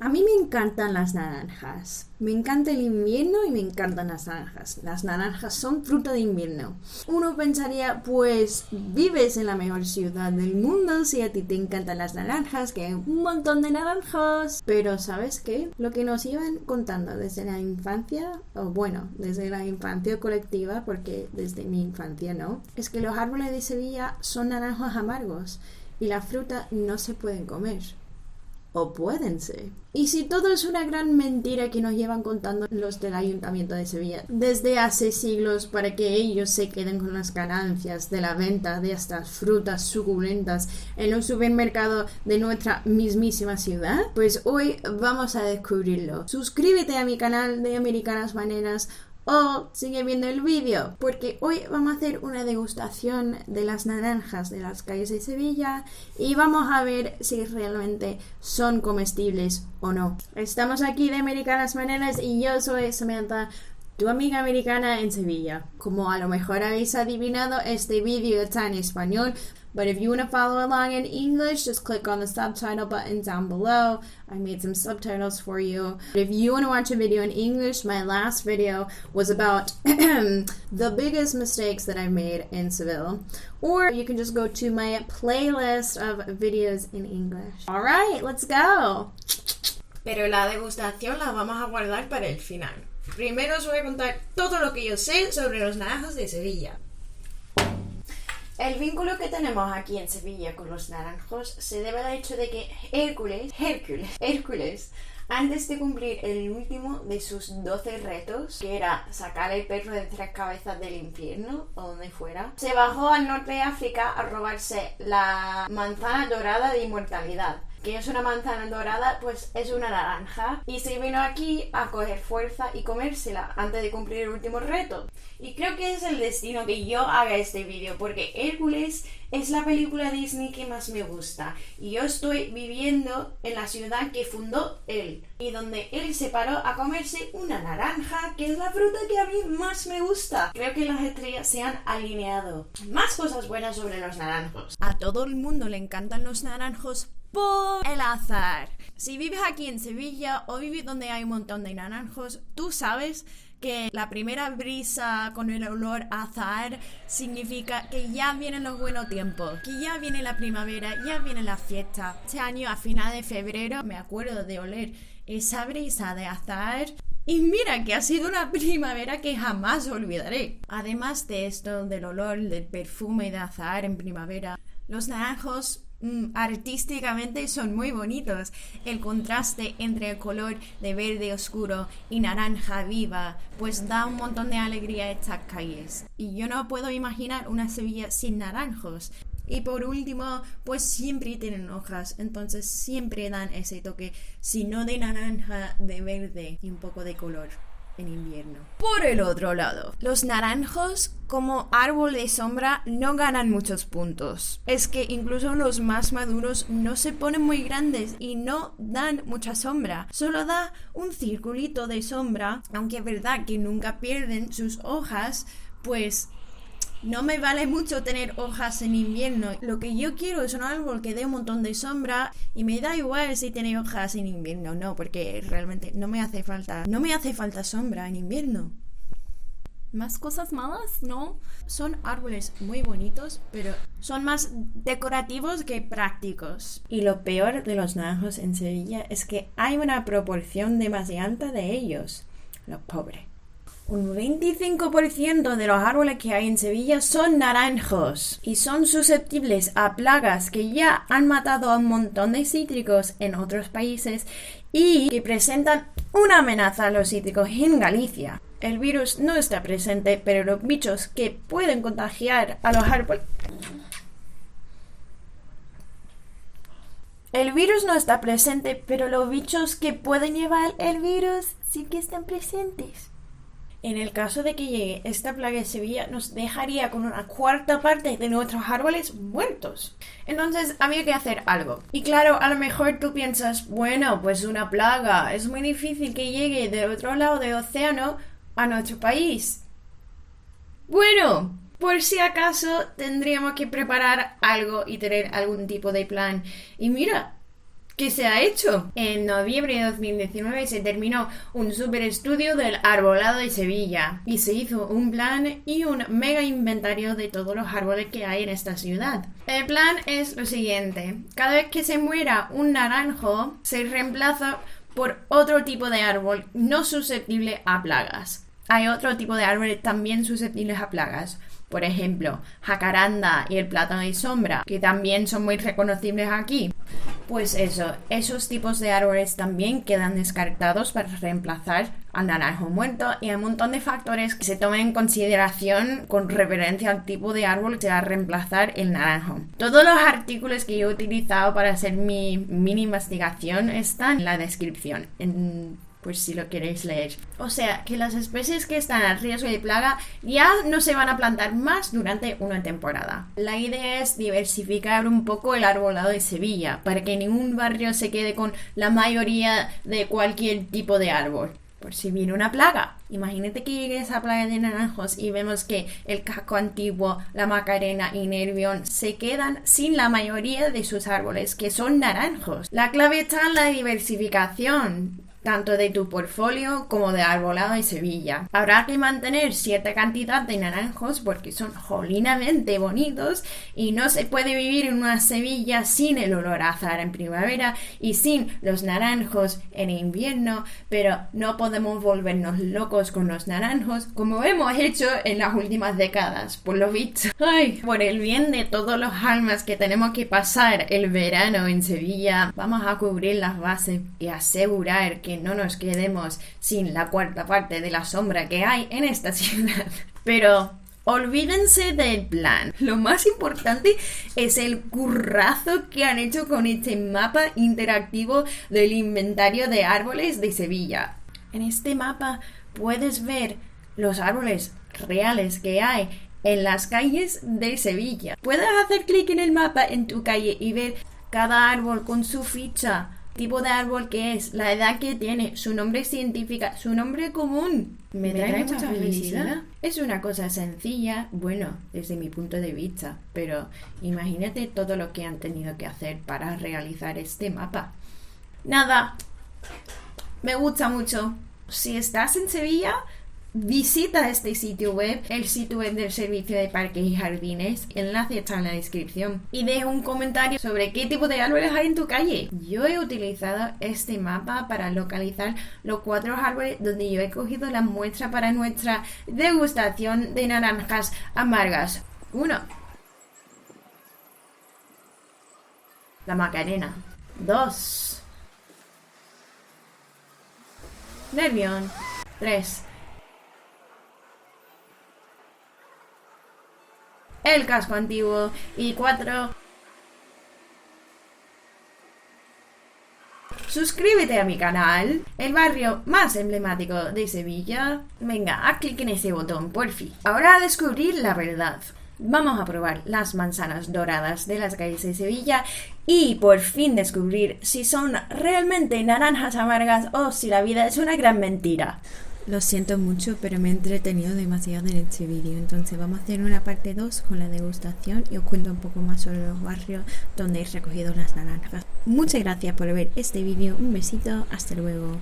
A mí me encantan las naranjas. Me encanta el invierno y me encantan las naranjas. Las naranjas son fruta de invierno. Uno pensaría, pues vives en la mejor ciudad del mundo si a ti te encantan las naranjas, que hay un montón de naranjas. Pero ¿sabes qué? Lo que nos iban contando desde la infancia, o bueno, desde la infancia colectiva, porque desde mi infancia no, es que los árboles de Sevilla son naranjas amargos y la fruta no se pueden comer. O pueden ser. Y si todo es una gran mentira que nos llevan contando los del Ayuntamiento de Sevilla desde hace siglos para que ellos se queden con las ganancias de la venta de estas frutas suculentas en un supermercado de nuestra mismísima ciudad, pues hoy vamos a descubrirlo. Suscríbete a mi canal de Americanas Maneras o sigue viendo el vídeo, porque hoy vamos a hacer una degustación de las naranjas de las calles de Sevilla y vamos a ver si realmente son comestibles o no. Estamos aquí de Americanas Maneras y yo soy Samantha, tu amiga americana en Sevilla. Como a lo mejor habéis adivinado, este vídeo está en español. But if you want to follow along in English, just click on the subtitle button down below. I made some subtitles for you. If you want to watch a video in English, my last video was about the biggest mistakes that I've made in Seville. Or you can just go to my playlist of videos in English. Alright, let's go! Pero la degustación la vamos a guardar para el final. Primero os voy a contar todo lo que yo sé sobre los naranjas de Sevilla. El vínculo que tenemos aquí en Sevilla con los naranjos se debe al hecho de que Hércules, antes de cumplir el último de sus 12 retos, que era sacar el perro de 3 cabezas del infierno, o donde fuera, se bajó al norte de África a robarse la manzana dorada de inmortalidad. Que es una manzana dorada, pues es una naranja, y se vino aquí a coger fuerza y comérsela antes de cumplir el último reto. Y creo que es el destino que yo haga este vídeo, porque Hércules es la película Disney que más me gusta, y yo estoy viviendo en la ciudad que fundó él, y donde él se paró a comerse una naranja, que es la fruta que a mí más me gusta. Creo que las estrellas se han alineado. Más cosas buenas sobre los naranjos. A todo el mundo le encantan los naranjos por el azar. Si vives aquí en Sevilla o vives donde hay un montón de naranjos, tú sabes que la primera brisa con el olor a azahar significa que ya vienen los buenos tiempos, que ya viene la primavera, ya viene la fiesta. Este año a final de febrero me acuerdo de oler esa brisa de azahar y mira que ha sido una primavera que jamás olvidaré. Además de esto, del olor, del perfume de azahar en primavera, los naranjos artísticamente son muy bonitos. El contraste entre el color de verde oscuro y naranja viva pues da un montón de alegría a estas calles, y yo no puedo imaginar una Sevilla sin naranjos. Y por último, pues siempre tienen hojas, entonces siempre dan ese toque, si no de naranja, de verde y un poco de color en invierno. Por el otro lado, los naranjos como árbol de sombra no ganan muchos puntos. Es que incluso los más maduros no se ponen muy grandes y no dan mucha sombra. Solo da un circulito de sombra, aunque es verdad que nunca pierden sus hojas, pues no me vale mucho tener hojas en invierno. Lo que yo quiero es un árbol que dé un montón de sombra, y me da igual si tiene hojas en invierno o no, porque realmente no me hace falta sombra en invierno. Más cosas malas, ¿no? Son árboles muy bonitos, pero son más decorativos que prácticos. Y lo peor de los naranjos en Sevilla es que hay una proporción demasiado alta de ellos. Los pobres. Un 25% de los árboles que hay en Sevilla son naranjos y son susceptibles a plagas que ya han matado a un montón de cítricos en otros países y que presentan una amenaza a los cítricos en Galicia. El virus no está presente, pero los bichos que pueden contagiar a los árboles... El virus no está presente, pero los bichos que pueden llevar el virus sí que están presentes. En el caso de que llegue esta plaga de Sevilla, nos dejaría con una cuarta parte de nuestros árboles muertos. Entonces había que hacer algo. Y claro, a lo mejor tú piensas, bueno, pues una plaga, es muy difícil que llegue del otro lado del océano a nuestro país. Bueno, por si acaso tendríamos que preparar algo y tener algún tipo de plan. Y mira, ¿Qué se ha hecho? En noviembre de 2019 se terminó un super estudio del arbolado de Sevilla y se hizo un plan y un mega inventario de todos los árboles que hay en esta ciudad. El plan es lo siguiente: cada vez que se muera un naranjo se reemplaza por otro tipo de árbol no susceptible a plagas. Hay otro tipo de árboles también susceptibles a plagas. Por ejemplo, jacaranda y el plátano de sombra, que también son muy reconocibles aquí. Pues eso, esos tipos de árboles también quedan descartados para reemplazar al naranjo muerto, y hay un montón de factores que se toman en consideración con referencia al tipo de árbol que se va a reemplazar el naranjo. Todos los artículos que yo he utilizado para hacer mi mini investigación están en la descripción, pues si lo queréis leer. O sea, que las especies que están a riesgo de plaga ya no se van a plantar más durante una temporada. La idea es diversificar un poco el arbolado de Sevilla, para que ningún barrio se quede con la mayoría de cualquier tipo de árbol. Por si viene una plaga. Imagínate que llegue esa plaga de naranjos y vemos que el Casco Antiguo, la Macarena y Nervión se quedan sin la mayoría de sus árboles, que son naranjos. La clave está en la diversificación, tanto de tu portfolio como de arbolado de Sevilla. Habrá que mantener cierta cantidad de naranjos porque son jolinamente bonitos, y no se puede vivir en una Sevilla sin el olor a azahar en primavera y sin los naranjos en invierno, pero no podemos volvernos locos con los naranjos como hemos hecho en las últimas décadas, por lo visto. Ay, por el bien de todos los almas que tenemos que pasar el verano en Sevilla, vamos a cubrir las bases y asegurar que no nos quedemos sin la cuarta parte de la sombra que hay en esta ciudad. Pero olvídense del plan. Lo más importante es el currazo que han hecho con este mapa interactivo del inventario de árboles de Sevilla. En este mapa puedes ver los árboles reales que hay en las calles de Sevilla. Puedes hacer clic en el mapa en tu calle y ver cada árbol con su ficha, tipo de árbol que es, la edad que tiene, su nombre científico, su nombre común. Me trae mucha felicidad. Es una cosa sencilla, bueno, desde mi punto de vista, pero imagínate todo lo que han tenido que hacer para realizar este mapa. Nada, me gusta mucho. Si estás en Sevilla, visita este sitio web, el sitio web del Servicio de Parques y Jardines. El enlace está en la descripción. Y deja un comentario sobre qué tipo de árboles hay en tu calle. Yo he utilizado este mapa para localizar los 4 árboles donde yo he cogido la muestra para nuestra degustación de naranjas amargas. 1. La Macarena. 2. Nervión. 3. El Casco Antiguo. Y 4. Suscríbete a mi canal, el barrio más emblemático de Sevilla. Venga, haz clic en ese botón, porfi. Ahora a descubrir la verdad. Vamos a probar las manzanas doradas de las calles de Sevilla y por fin descubrir si son realmente naranjas amargas o si la vida es una gran mentira. Lo siento mucho, pero me he entretenido demasiado en este vídeo, entonces vamos a hacer una parte 2 con la degustación y os cuento un poco más sobre los barrios donde he recogido las naranjas. Muchas gracias por ver este vídeo, un besito, hasta luego.